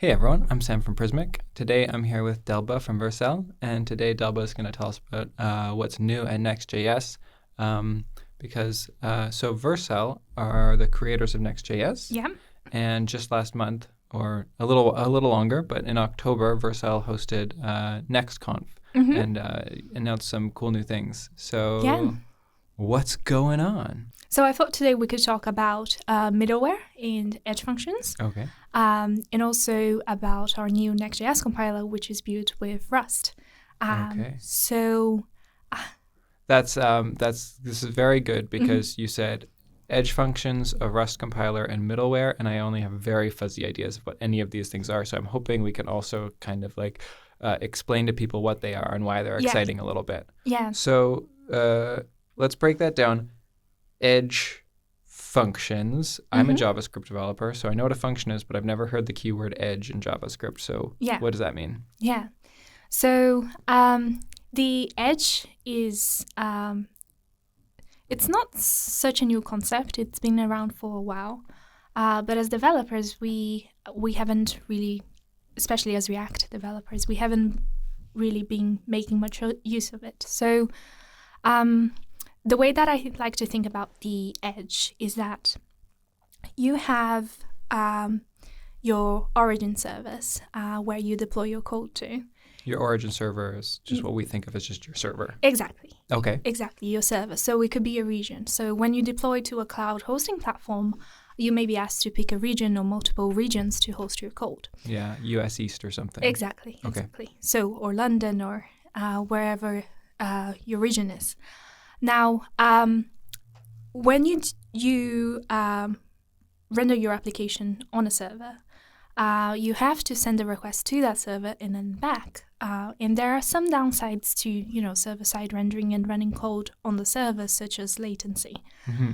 Hey everyone, I'm Sam from PRISMIC. Today I'm here with Delba from Vercel, and today Delba is going to tell us about what's new at Next.js. So Vercel are the creators of Next.js, Yeah. and just last month, or a little longer, but in October, Vercel hosted NextConf and announced some cool new things. So Yeah. what's going on? So I thought today we could talk about middleware and edge functions, Okay. and also about our new Next.js compiler, which is built with Rust. Okay. So This is very good because you said edge functions, a Rust compiler, and middleware, and I only have very fuzzy ideas of what any of these things are. So I'm hoping we can also kind of explain to people what they are and why they're exciting a little bit. Yeah. So let's break that down. Edge functions. I'm a JavaScript developer, so I know what a function is, but I've never heard the keyword edge in JavaScript. So what does that mean? Yeah. So the edge is it's not such a new concept. It's been around for a while, but as developers, we haven't really, especially as React developers, we haven't really been making much use of it. So the way that I like to think about the edge is that you have your origin service where you deploy your code to. Your origin server is just what we think of as just your server. Exactly. Okay. Exactly, your server. So it could be a region. So when you deploy to a cloud hosting platform, you may be asked to pick a region or multiple regions to host your code. Yeah, US East or something. Exactly. Okay. Exactly. So, or London or wherever your region is. Now, when you render your application on a server, you have to send a request to that server and then back. And there are some downsides to, server-side rendering and running code on the server, such as latency.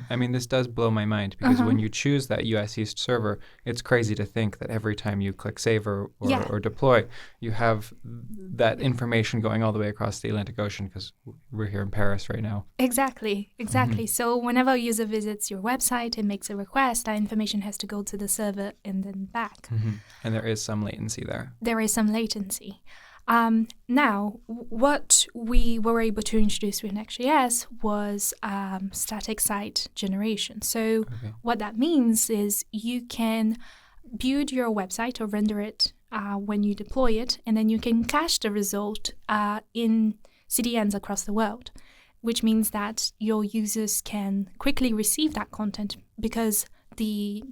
I mean, this does blow my mind because when you choose that US East server, it's crazy to think that every time you click save or deploy, you have that information going all the way across the Atlantic Ocean because we're here in Paris right now. Exactly. So whenever a user visits your website and makes a request, that information has to go to the server and then back. And there is some latency there. There is some latency. Now, what we were able to introduce with Next.js was static site generation. So what that means is you can build your website or render it when you deploy it, and then you can cache the result in CDNs across the world, which means that your users can quickly receive that content because the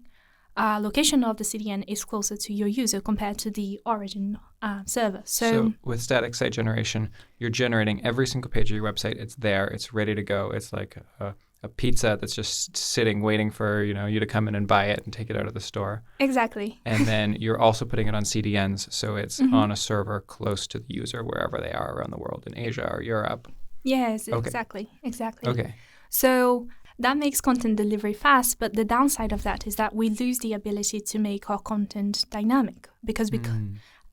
location of the CDN is closer to your user compared to the origin server. So with static site generation, you're generating every single page of your website. It's there. It's ready to go. It's like a pizza that's just sitting, waiting for you to come in and buy it and take it out of the store. Exactly. And then you're also putting it on CDNs, so it's on a server close to the user wherever they are around the world, in Asia or Europe. Yes, exactly. Okay. So that makes content delivery fast, but the downside of that is that we lose the ability to make our content dynamic because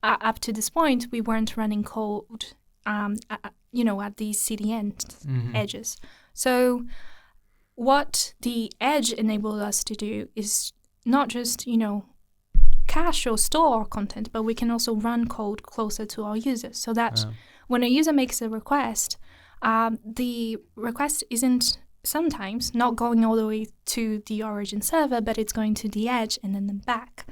up to this point, we weren't running code, at these CDN edges. So what the edge enabled us to do is not just, cache or store our content, but we can also run code closer to our users so that when a user makes a request, the request isn't sometimes not going all the way to the origin server, but it's going to the edge and then back.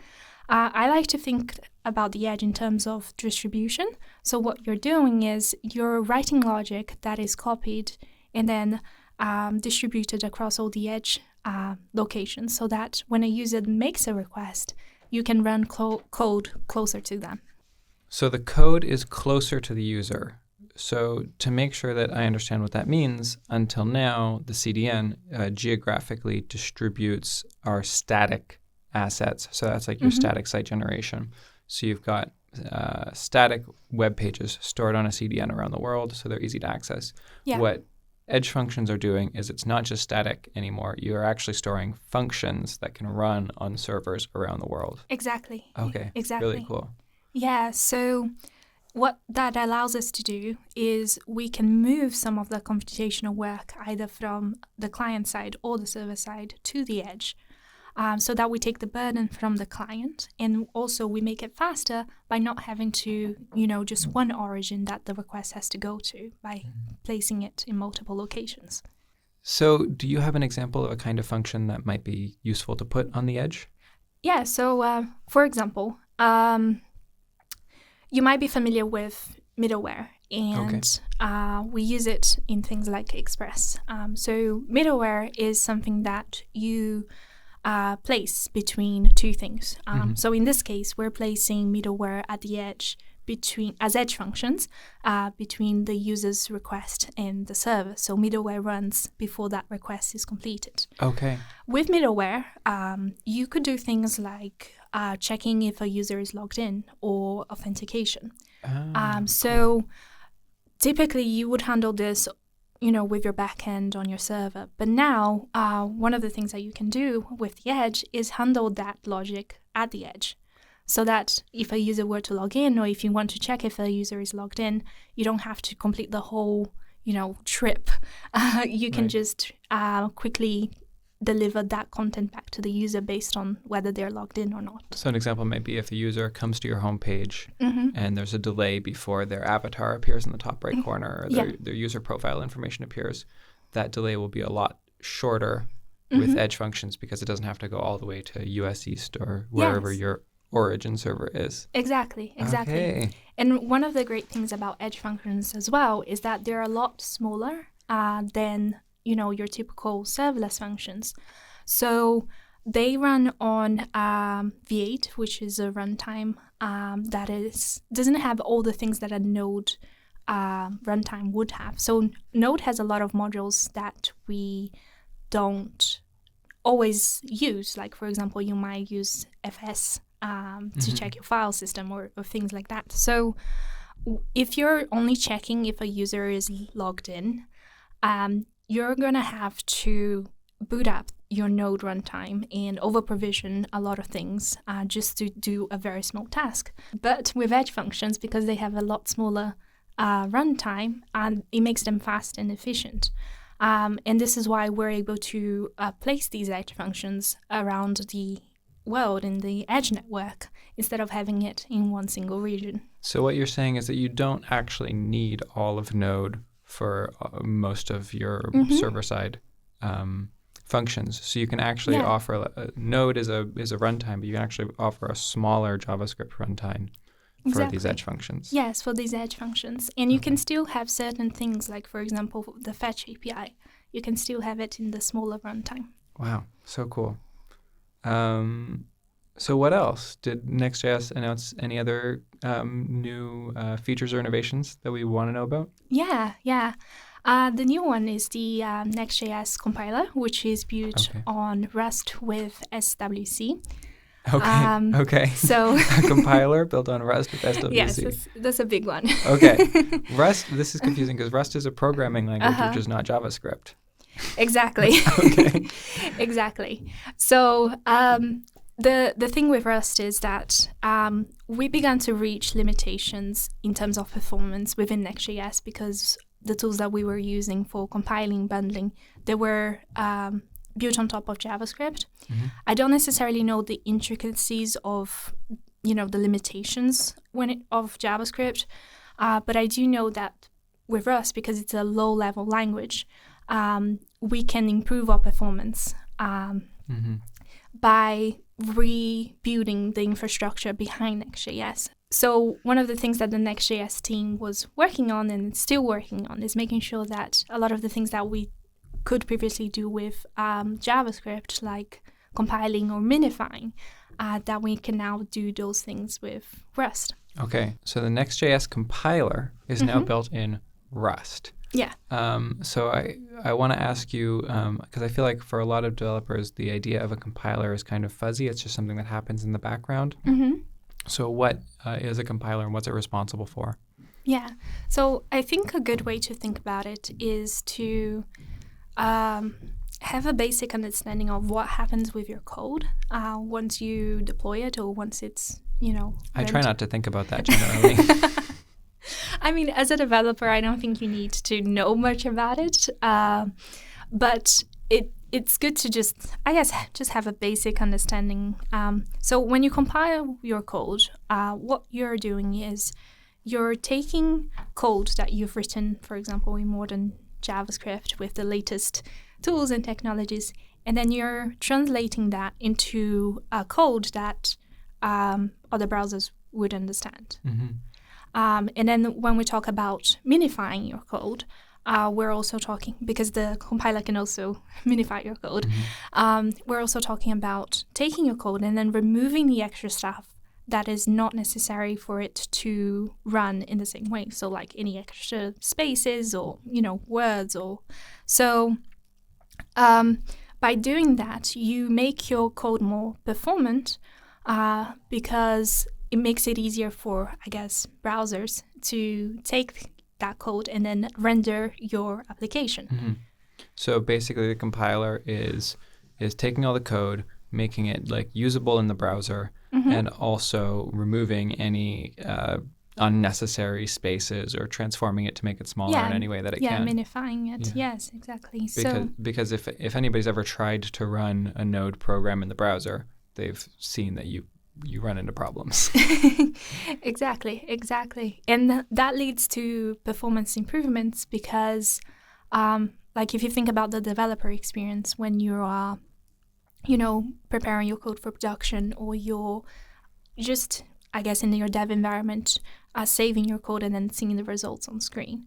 I like to think about the edge in terms of distribution. So what you're doing is you're writing logic that is copied and then distributed across all the edge locations so that when a user makes a request, you can run code closer to them. So the code is closer to the user. So to make sure that I understand what that means, until now, the CDN geographically distributes our static assets. So that's like your static site generation. So you've got static web pages stored on a CDN around the world, so they're easy to access. Yeah. What edge functions are doing is it's not just static anymore. You are actually storing functions that can run on servers around the world. Exactly. Okay. Exactly. Really cool. Yeah, so what that allows us to do is we can move some of the computational work either from the client side or the server side to the edge. so that we take the burden from the client, and also we make it faster by not having to, just one origin that the request has to go to by placing it in multiple locations. So do you have an example of a kind of function that might be useful to put on the edge? Yeah, so for example, you might be familiar with middleware, and we use it in things like Express. So middleware is something that you place between two things. So in this case, we're placing middleware at the edge as edge functions between the user's request and the server. So middleware runs before that request is completed. Okay. With middleware, you could do things like checking if a user is logged in or authentication. So typically you would handle this, with your backend on your server. But now, one of the things that you can do with the edge is handle that logic at the edge. So that if a user were to log in, or if you want to check if a user is logged in, you don't have to complete the whole, trip. You can just quickly deliver that content back to the user based on whether they're logged in or not. So an example might be if a user comes to your homepage and there's a delay before their avatar appears in the top right corner, or their user profile information appears, that delay will be a lot shorter with edge functions because it doesn't have to go all the way to US East or wherever your origin server is. Exactly. Okay. And one of the great things about edge functions as well is that they're a lot smaller than your typical serverless functions. So they run on V8, which is a runtime that doesn't have all the things that a Node runtime would have. So Node has a lot of modules that we don't always use. Like, for example, you might use FS to check your file system or things like that. So if you're only checking if a user is logged in, you're going to have to boot up your Node runtime and over-provision a lot of things just to do a very small task. But with edge functions, because they have a lot smaller runtime, it makes them fast and efficient. And this is why we're able to place these edge functions around the world in the edge network instead of having it in one single region. So what you're saying is that you don't actually need all of Node for most of your server-side functions. So you can actually offer Node is a runtime, but you can actually offer a smaller JavaScript runtime for these edge functions. Yes, for these edge functions. And you can still have certain things like, for example, the fetch API. You can still have it in the smaller runtime. Wow, so cool. So what else? Did Next.js announce any other new features or innovations that we want to know about? Yeah. The new one is the Next.js compiler, which is built on Rust with SWC. Okay. So a compiler built on Rust with SWC. Yes, that's a big one. Okay. Rust, this is confusing because Rust is a programming language, which is not JavaScript. Exactly. Okay. Exactly. So the thing with Rust is that we began to reach limitations in terms of performance within Next.js because the tools that we were using for compiling, bundling, they were built on top of JavaScript. I don't necessarily know the intricacies of, the limitations of JavaScript, but I do know that with Rust, because it's a low-level language, we can improve our performance by rebuilding the infrastructure behind Next.js. So one of the things that the Next.js team was working on and still working on is making sure that a lot of the things that we could previously do with JavaScript, like compiling or minifying, that we can now do those things with Rust. Okay, so the Next.js compiler is now built in Rust. Yeah. So I want to ask you, because I feel like for a lot of developers, the idea of a compiler is kind of fuzzy. It's just something that happens in the background. So what is a compiler and what's it responsible for? Yeah. So I think a good way to think about it is to have a basic understanding of what happens with your code once you deploy it or once it's, I try not to think about that generally. I mean, as a developer, I don't think you need to know much about it, but it's good to just have a basic understanding. So when you compile your code, what you're doing is you're taking code that you've written, for example, in modern JavaScript with the latest tools and technologies, and then you're translating that into a code that other browsers would understand. And then when we talk about minifying your code, we're also talking, because the compiler can also minify your code, we're also talking about taking your code and then removing the extra stuff that is not necessary for it to run in the same way. So like any extra spaces or, words or so. By doing that, you make your code more performant because it makes it easier for, browsers to take that code and then render your application. So basically the compiler is taking all the code, making it like usable in the browser, and also removing any unnecessary spaces or transforming it to make it smaller in any way that it can. Yeah, minifying it. Yeah. Yes, exactly. Because if anybody's ever tried to run a Node program in the browser, they've seen that you run into problems. Exactly. And that leads to performance improvements because, if you think about the developer experience when you are, preparing your code for production, or you're just, in your dev environment, saving your code and then seeing the results on screen.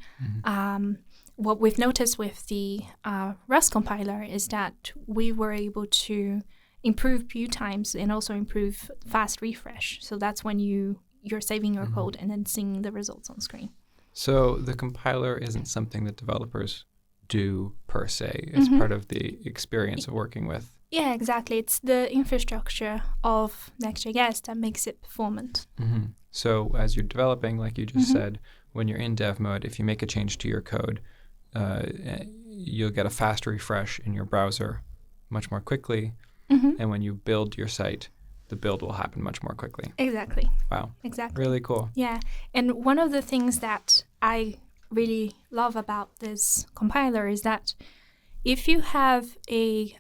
What we've noticed with the Rust compiler is that we were able to improve view times and also improve fast refresh. So that's when you're saving your code and then seeing the results on screen. So the compiler isn't something that developers do per se. It's part of the experience of working with. Yeah, exactly. It's the infrastructure of Next.js that makes it performant. So as you're developing, like you just said, when you're in dev mode, if you make a change to your code, you'll get a fast refresh in your browser much more quickly. And when you build your site, the build will happen much more quickly. Exactly. Wow. Exactly. Really cool. Yeah. And one of the things that I really love about this compiler is that if you have a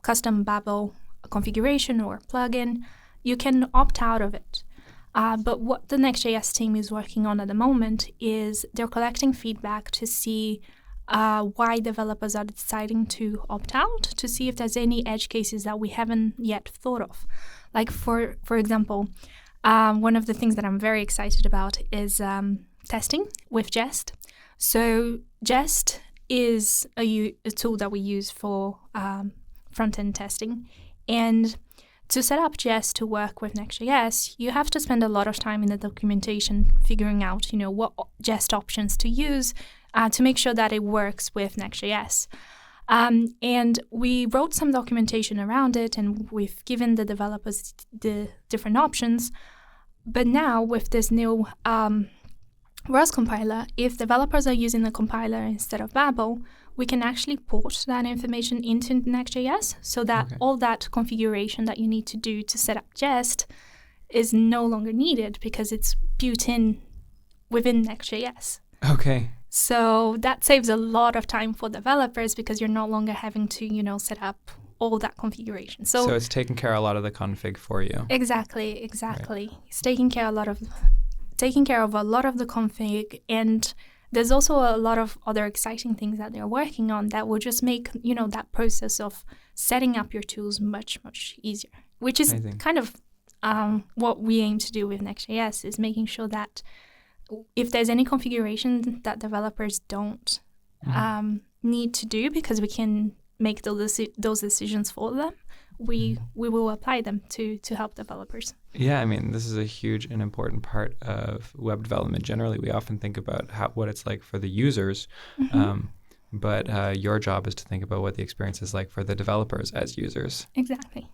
custom Babel configuration or plugin, you can opt out of it. But what the Next.js team is working on at the moment is they're collecting feedback to see why developers are deciding to opt out, to see if there's any edge cases that we haven't yet thought of. Like, for example, one of the things that I'm very excited about is testing with Jest. So Jest is a tool that we use for front-end testing. And to set up Jest to work with Next.js, you have to spend a lot of time in the documentation figuring out, what Jest options to use to make sure that it works with Next.js. And we wrote some documentation around it, and we've given the developers the different options. But now with this new Rust compiler, if developers are using the compiler instead of Babel, we can actually port that information into Next.js so that all that configuration that you need to do to set up Jest is no longer needed because it's built in within Next.js. Okay. So that saves a lot of time for developers because you're no longer having to, set up all that configuration. So it's taking care of a lot of the config for you. Exactly. Right. It's taking care of a lot of the config, and there's also a lot of other exciting things that they're working on that will just make, that process of setting up your tools much, much easier, which is kind of what we aim to do with Next.js, is making sure that if there's any configuration that developers don't need to do, because we can make those decisions for them, we will apply them to help developers. Yeah, this is a huge and important part of web development. Generally, we often think about what it's like for the users, but your job is to think about what the experience is like for the developers as users. Exactly.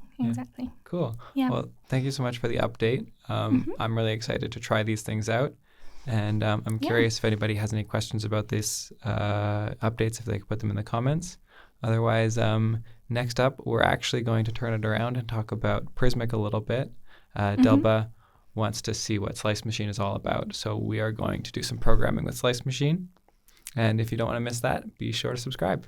Cool. Yeah. Well, thank you so much for the update. I'm really excited to try these things out. And I'm curious if anybody has any questions about these updates, if they could put them in the comments. Otherwise, next up, we're actually going to turn it around and talk about PRISMIC a little bit. Delba wants to see what Slice Machine is all about. So we are going to do some programming with Slice Machine. And if you don't want to miss that, be sure to subscribe.